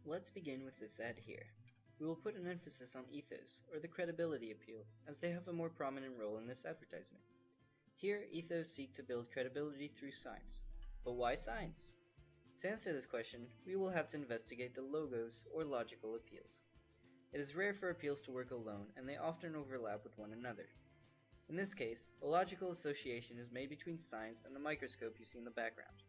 Let's begin with this ad here. We will put an emphasis on ethos, or the credibility appeal, as they have a more prominent role in this advertisement. Here, ethos seek to build credibility through science. But why science? To answer this question, we will have to investigate the logos or logical appeals. It is rare for appeals to work alone, and they often overlap with one another. In this case, a logical association is made between science and the microscope you see in the background.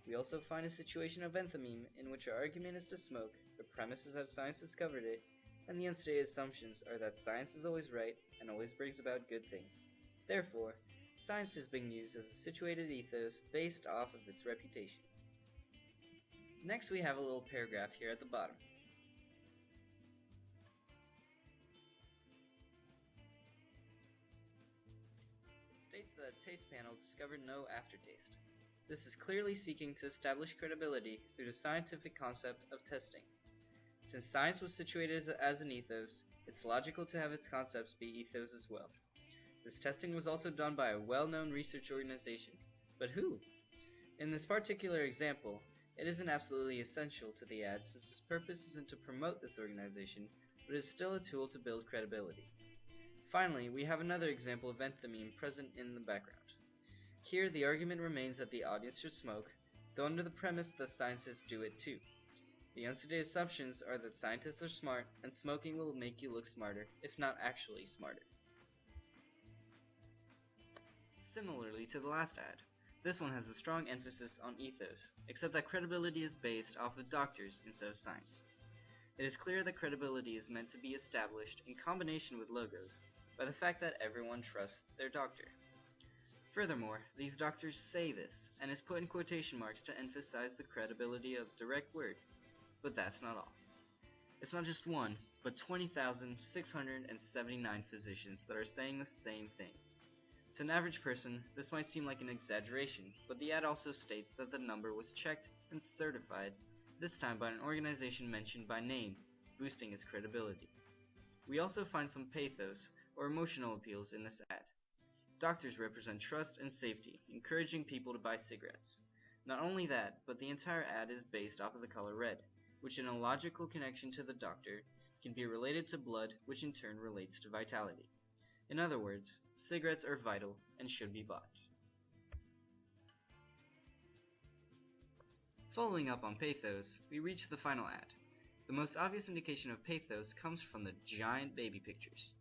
We also find a situation of enthymeme in which our argument is to smoke, the premise is that science discovered it, and the unstated assumptions are that science is always right and always brings about good things. Therefore, science is being used as a situated ethos based off of its reputation. Next, we have a little paragraph here at the bottom. It states that a taste panel discovered no aftertaste. This is clearly seeking to establish credibility through the scientific concept of testing. Since science was situated as an ethos, it's logical to have its concepts be ethos as well. This testing was also done by a well-known research organization, but who? In this particular example, it isn't absolutely essential to the ad since its purpose isn't to promote this organization, but is still a tool to build credibility. Finally, we have another example of enthymeme present in the background. Here, the argument remains that the audience should smoke, though under the premise that scientists do it too. The unstated assumptions are that scientists are smart, and smoking will make you look smarter, if not actually smarter. Similarly to the last ad, this one has a strong emphasis on ethos, except that credibility is based off of doctors instead of science. It is clear that credibility is meant to be established in combination with logos by the fact that everyone trusts their doctor. Furthermore, these doctors say this, and is put in quotation marks to emphasize the credibility of direct word. But that's not all. It's not just one, but 20,679 physicians that are saying the same thing. To an average person, this might seem like an exaggeration, but the ad also states that the number was checked and certified, this time by an organization mentioned by name, boosting its credibility. We also find some pathos, or emotional appeals in this ad. Doctors represent trust and safety, encouraging people to buy cigarettes. Not only that, but the entire ad is based off of the color red, which in a logical connection to the doctor, can be related to blood, which in turn relates to vitality. In other words, cigarettes are vital and should be bought. Following up on pathos, we reach the final ad. The most obvious indication of pathos comes from the giant baby pictures.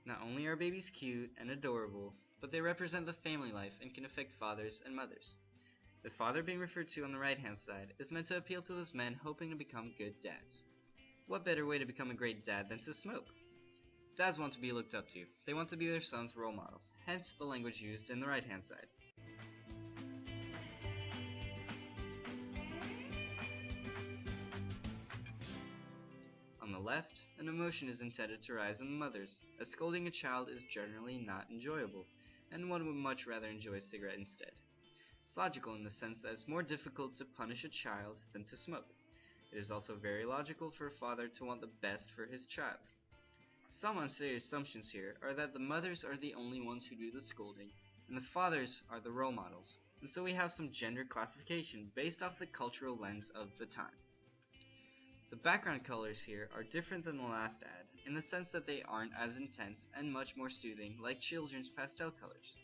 Not only are babies cute and adorable, but they represent the family life and can affect fathers and mothers. The father being referred to on the right hand side is meant to appeal to those men hoping to become good dads. What better way to become a great dad than to smoke? Dads want to be looked up to. They want to be their sons' role models, hence the language used in the right hand side. On the left, an emotion is intended to rise in the mothers, as scolding a child is generally not enjoyable, and one would much rather enjoy a cigarette instead. It's logical in the sense that it's more difficult to punish a child than to smoke. It is also very logical for a father to want the best for his child. Some unstated assumptions here are that the mothers are the only ones who do the scolding, and the fathers are the role models, and so we have some gender classification based off the cultural lens of the time. The background colors here are different than the last ad, in the sense that they aren't as intense and much more soothing like children's pastel colors.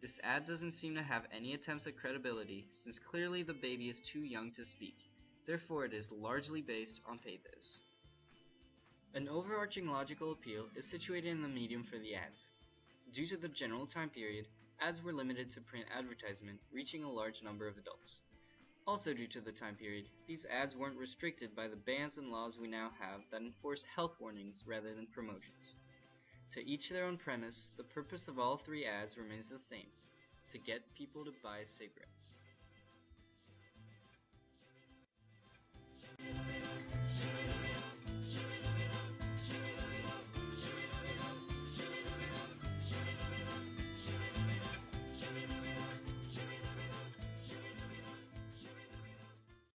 This ad doesn't seem to have any attempts at credibility, since clearly the baby is too young to speak, therefore it is largely based on pathos. An overarching logical appeal is situated in the medium for the ads. Due to the general time period, ads were limited to print advertisement, reaching a large number of adults. Also due to the time period, these ads weren't restricted by the bans and laws we now have that enforce health warnings rather than promotions. To each their own premise, the purpose of all three ads remains the same: to get people to buy cigarettes.